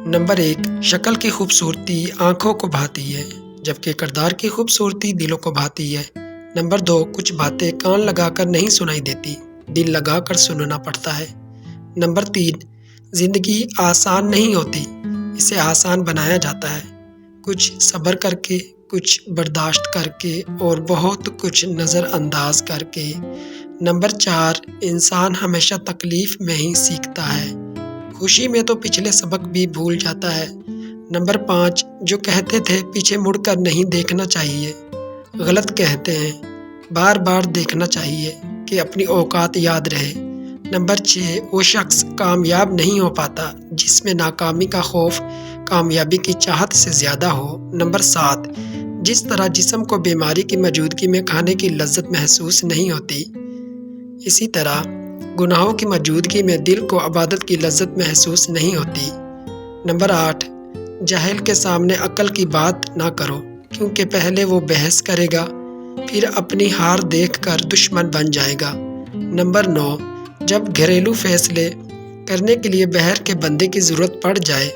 Number 1، شکل کی خوبصورتی آنکھوں کو بھاتی ہے جبکہ کردار کی خوبصورتی دلوں کو بھاتی ہے۔ نمبر 2، کچھ باتیں کان لگا کر نہیں سنائی دیتی، دل لگا کر سننا پڑتا ہے۔ نمبر 3، زندگی آسان نہیں ہوتی، اسے آسان بنایا جاتا ہے، کچھ صبر کر کے، کچھ برداشت کر کے اور بہت کچھ نظر انداز کر کے۔ نمبر 4، انسان ہمیشہ تکلیف میں ہی سیکھتا ہے، خوشی میں تو پچھلے سبق بھی بھول جاتا ہے۔ نمبر 5، جو کہتے تھے پیچھے مڑ کر نہیں دیکھنا چاہیے، غلط کہتے ہیں، بار بار دیکھنا چاہیے کہ اپنی اوقات یاد رہے۔ نمبر 6، وہ شخص کامیاب نہیں ہو پاتا جس میں ناکامی کا خوف کامیابی کی چاہت سے زیادہ ہو۔ نمبر 7، جس طرح جسم کو بیماری کی موجودگی میں کھانے کی لذت محسوس نہیں ہوتی، اسی طرح گناہوں کی موجودگی میں دل کو عبادت کی لذت محسوس نہیں ہوتی۔ نمبر 8، جاہل کے سامنے عقل کی بات نہ کرو کیونکہ پہلے وہ بحث کرے گا، پھر اپنی ہار دیکھ کر دشمن بن جائے گا۔ نمبر 9، جب گھریلو فیصلے کرنے کے لیے بہر کے بندے کی ضرورت پڑ جائے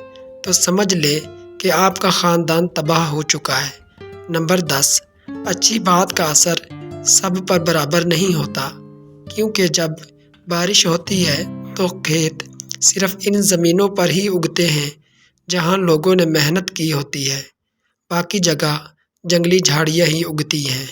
تو سمجھ لے کہ آپ کا خاندان تباہ ہو چکا ہے۔ نمبر 10، اچھی بات کا اثر سب پر برابر نہیں ہوتا کیونکہ جب بارش ہوتی ہے تو کھیت صرف ان زمینوں پر ہی اگتے ہیں جہاں لوگوں نے محنت کی ہوتی ہے، باقی جگہ جنگلی جھاڑیاں ہی اگتی ہیں۔